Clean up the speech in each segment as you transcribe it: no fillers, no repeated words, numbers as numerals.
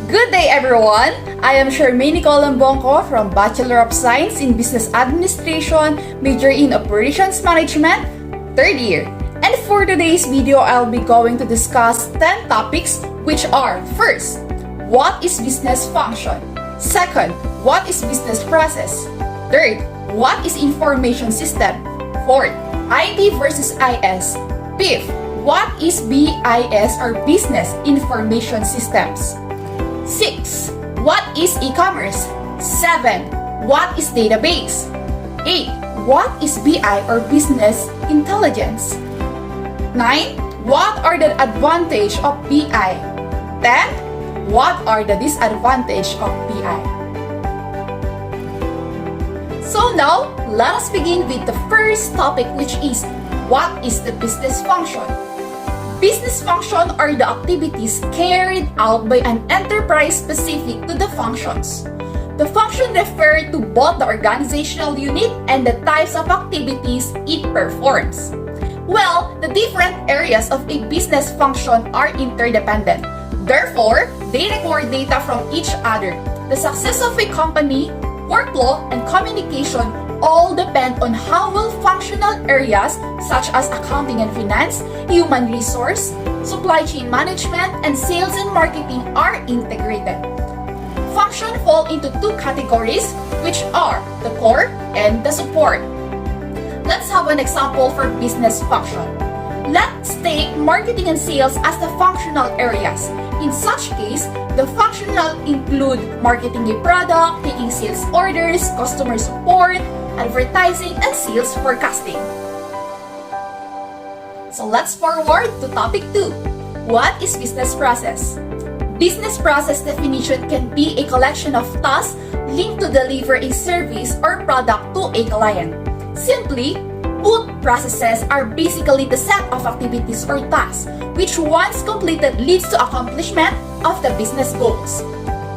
Good day, everyone! I am CHARMAIGNE Nicole and BONGCO from Bachelor of Science in Business Administration, major in Operations Management, 3rd year. And for today's video, I'll be going to discuss 10 topics which are: first, what is business function? Second, what is business process? Third, what is information system? Fourth, IT versus IS. Fifth, what is BIS or Business Information Systems? 6. What is e-commerce? 7. What is database? 8. What is BI or business intelligence? 9. What are the advantages of BI? 10. What are the disadvantages of BI? So now, let us begin with the first topic, which is what is the business function? Business function are the activities carried out by an enterprise specific to the functions. The function refers to both the organizational unit and the types of activities it performs. Well, the different areas of a business function are interdependent. Therefore, they record data from each other. The success of a company, workflow, and communication all depend on how well functional areas such as accounting and finance, human resource, supply chain management, and sales and marketing are integrated. Functions fall into two categories, which are the core and the support. Let's have an example for business function. Let's take marketing and sales as the functional areas. In such case, the functional include marketing a product, taking sales orders, customer support, advertising, and sales forecasting. So let's forward to topic 2. What is business process? Business process definition can be a collection of tasks linked to deliver a service or product to a client. Simply put, processes are basically the set of activities or tasks which once completed leads to accomplishment of the business goals.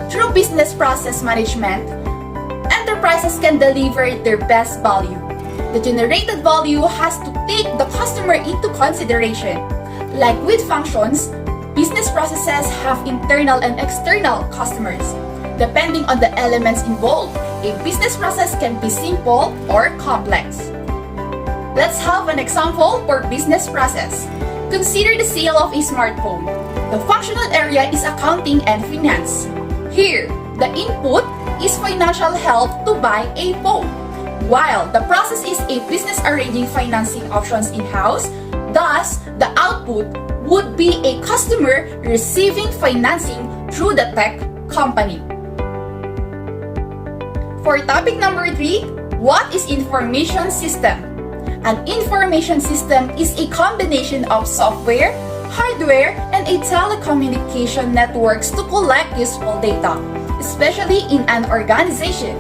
Through business process management, enterprises can deliver their best value. The generated value has to take the customer into consideration. Like with functions, business processes have internal and external customers. Depending on the elements involved, a business process can be simple or complex. Let's have an example for business process. Consider the sale of a smartphone. The functional area is accounting and finance. Here, the input is financial help to buy a phone, while the process is a business arranging financing options in-house. Thus, the output would be a customer receiving financing through the tech company. For topic number 3, what is information system? An information system is a combination of software, hardware, and a telecommunication networks to collect useful data, especially in an organization.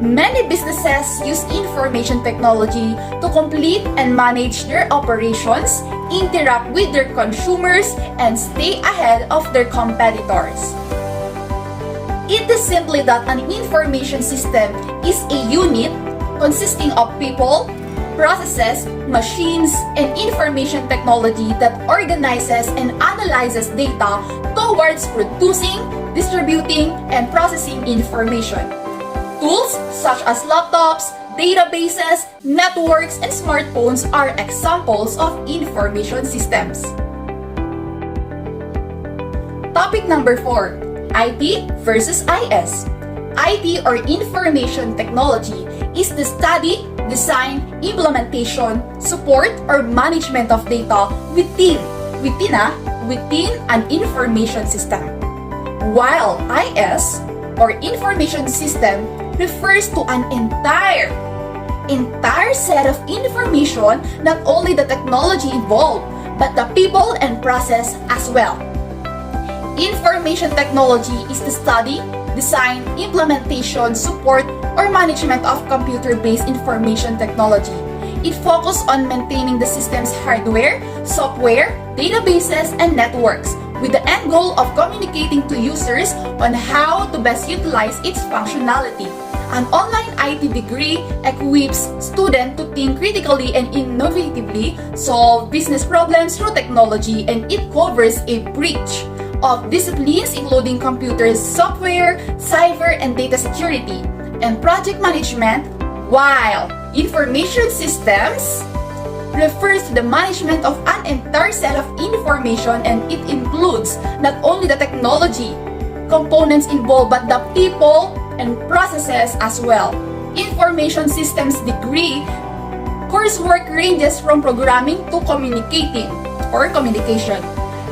Many businesses use information technology to complete and manage their operations, interact with their consumers, and stay ahead of their competitors. It is simply that an information system is a unit consisting of people, processes, machines, and information technology that organizes and analyzes data towards producing, distributing, and processing information. Tools such as laptops, databases, networks, and smartphones are examples of information systems. Topic number 4. IT versus IS. IT or information technology is the study, design, implementation, support, or management of data within an information system. While IS or information system refers to an entire set of information, not only the technology involved, but the people and process as well. Information technology is the study, design, implementation, support, or management of computer-based information technology. It focuses on maintaining the system's hardware, software, databases, and networks, with the end goal of communicating to users on how to best utilize its functionality. An online IT degree equips students to think critically and innovatively, solve business problems through technology, and it covers a breadth of disciplines including computer software, cyber and data security, and project management, while information systems refers to the management of an entire set of information, and it includes not only the technology components involved but the people and processes as well. Information systems degree coursework ranges from programming to communication,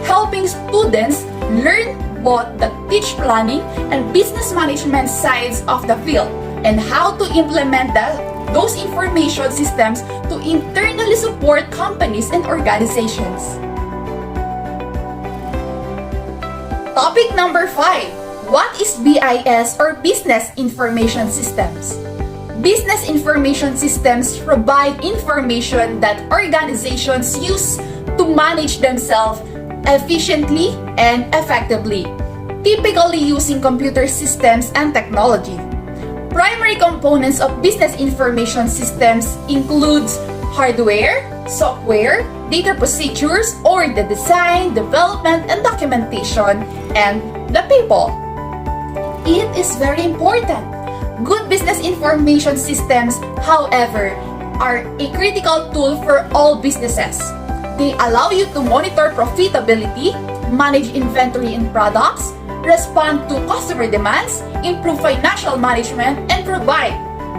helping students learn both the teach planning and business management sides of the field and how to implement those information systems to internally support companies and organizations. Topic number 5. What is BIS or Business Information Systems? Business information systems provide information that organizations use to manage themselves efficiently and effectively, typically using computer systems and technology. Primary components of business information systems includes hardware, software, data procedures, or the design, development, and documentation, and the people. It is very important. Good business information systems, however, are a critical tool for all businesses. They allow you to monitor profitability, manage inventory and products, respond to customer demands, improve financial management, and provide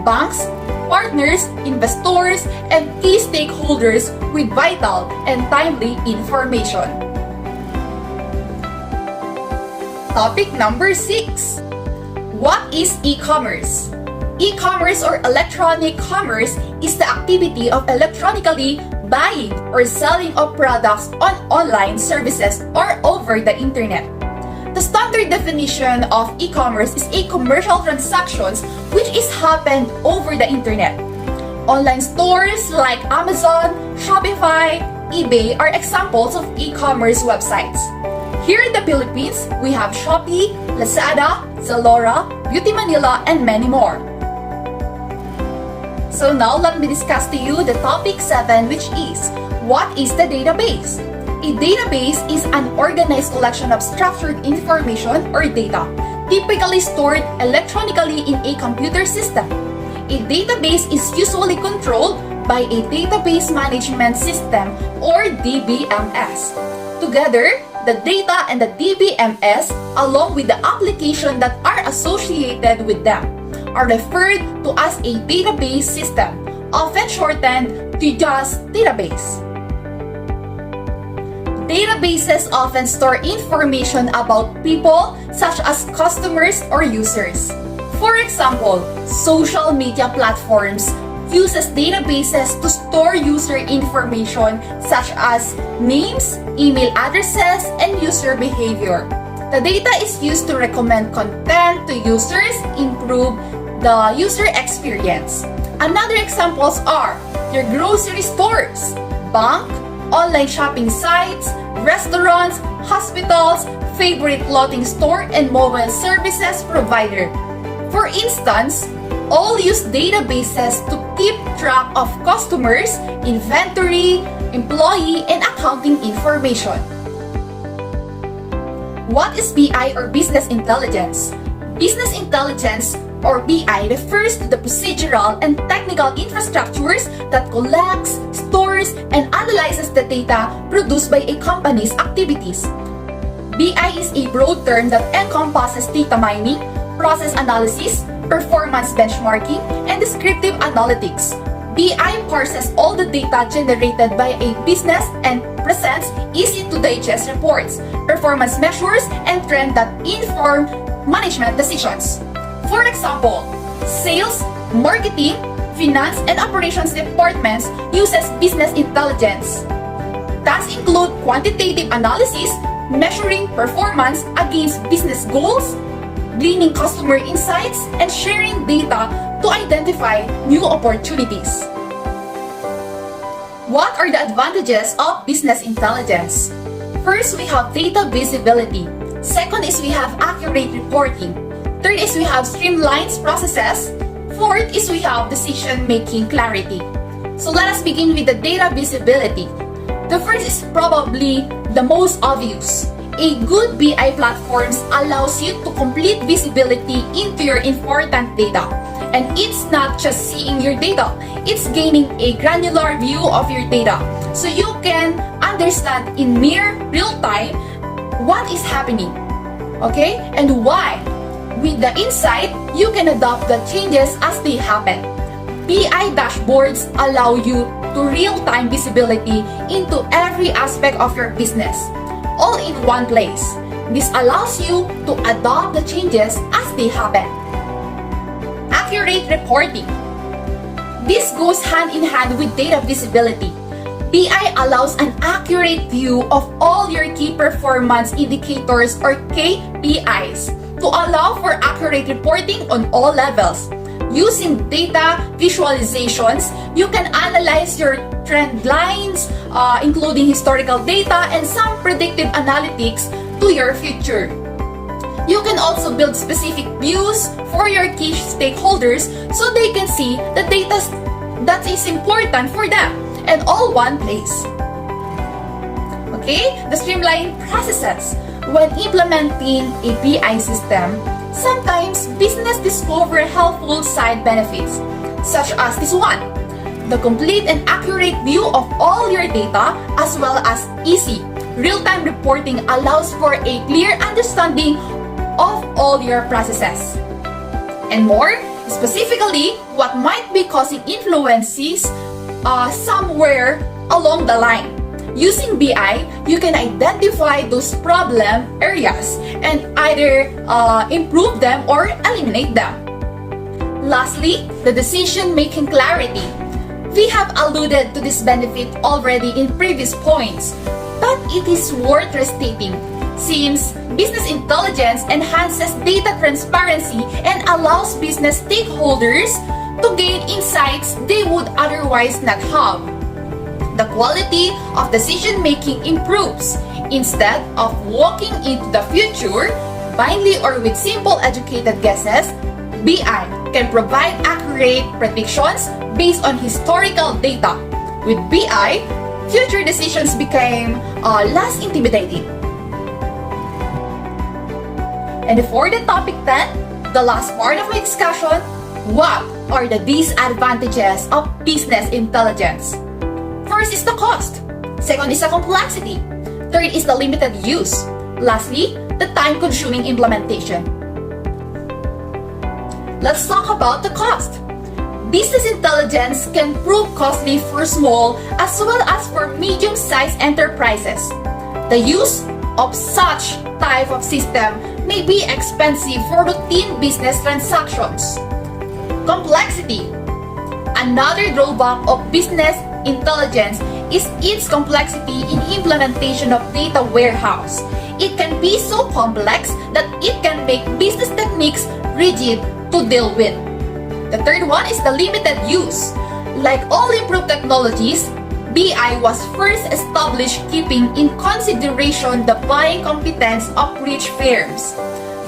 banks, partners, investors, and key stakeholders with vital and timely information. Topic number 6. What is e-commerce? E-commerce or electronic commerce is the activity of electronically buying or selling of products on online services or over the internet. The standard definition of e-commerce is a commercial transactions which is happened over the internet. Online stores like Amazon, Shopify, eBay are examples of e-commerce websites. Here in the Philippines, we have Shopee, Lazada, Zalora, Beauty Manila, and many more. So now let me discuss to you the topic 7, which is, what is the database? A database is an organized collection of structured information or data, typically stored electronically in a computer system. A database is usually controlled by a database management system or DBMS. Together, the data and the DBMS, along with the application that are associated with them, are referred to as a database system, often shortened to just database. Databases often store information about people such as customers or users. For example, social media platforms uses databases to store user information such as names, email addresses, and user behavior. The data is used to recommend content to users, improve the user experience. Another examples are your grocery stores, bank, online shopping sites, restaurants, hospitals, favorite clothing store, and mobile services provider. For instance, all use databases to keep track of customers, inventory, employee, and accounting information. What is BI or Business Intelligence? Business Intelligence or BI refers to the procedural and technical infrastructures that collects, stores, and analyzes the data produced by a company's activities. BI is a broad term that encompasses data mining, process analysis, performance benchmarking, and descriptive analytics. BI parses all the data generated by a business and presents easy-to-digest reports, performance measures, and trends that inform management decisions. For example, sales, marketing, finance, and operations departments uses business intelligence. Tasks include quantitative analysis, measuring performance against business goals, gleaning customer insights, and sharing data to identify new opportunities. What are the advantages of business intelligence? First, we have data visibility. Second is we have accurate reporting. Third is we have streamlined processes. Fourth is we have decision-making clarity. So let us begin with the data visibility. The first is probably the most obvious. A good BI platforms allows you to complete visibility into your important data. And it's not just seeing your data, it's gaining a granular view of your data. So you can understand in mere real time what is happening. Okay? And why? With the insight, you can adopt the changes as they happen. BI dashboards allow you to real-time visibility into every aspect of your business, all in one place. This allows you to adopt the changes as they happen. Accurate reporting. This goes hand in hand with data visibility. BI allows an accurate view of all your key performance indicators or KPIs to allow for accurate reporting on all levels. Using data visualizations, you can analyze your trend lines, including historical data and some predictive analytics to your future. You can also build specific views for your key stakeholders so they can see the data that is important for them and all one place. Okay, the streamlined processes. When implementing a BI system, sometimes business discover helpful side benefits, such as this one: the complete and accurate view of all your data, as well as easy real-time reporting allows for a clear understanding of all your processes. And more specifically, what might be causing influences somewhere along the line. Using BI, you can identify those problem areas and either improve them or eliminate them. Lastly, the decision-making clarity. We have alluded to this benefit already in previous points, but it is worth restating since business intelligence enhances data transparency and allows business stakeholders to gain insights they would otherwise not have. The quality of decision-making improves. Instead of walking into the future blindly or with simple educated guesses, BI can provide accurate predictions based on historical data. With BI, future decisions became less intimidating. And for the topic 10, the last part of my discussion, what are the disadvantages of business intelligence? First is the cost. Second is the complexity. Third is the limited use. Lastly, the time-consuming implementation. Let's talk about the cost. Business intelligence can prove costly for small as well as for medium-sized enterprises. The use of such type of system may be expensive for routine business transactions. Complexity. Another drawback of business intelligence is its complexity in implementation of data warehouse. It can be so complex that it can make business techniques rigid to deal with. The third one is the limited use. Like all improved technologies, BI was first established keeping in consideration the buying competence of rich firms.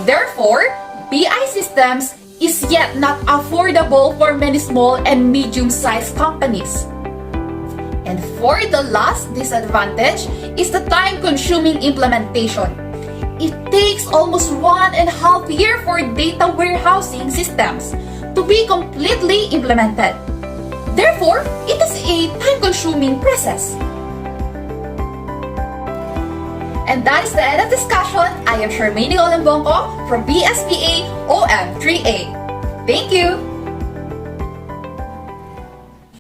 Therefore, BI systems is yet not affordable for many small and medium-sized companies. And for the last disadvantage is the time-consuming implementation. It takes almost 1.5 years for data warehousing systems to be completely implemented. Therefore, it is a time-consuming process. And that is the end of discussion. I am CHARMAIGNE Nicole from BSBA OM-3A. Thank you!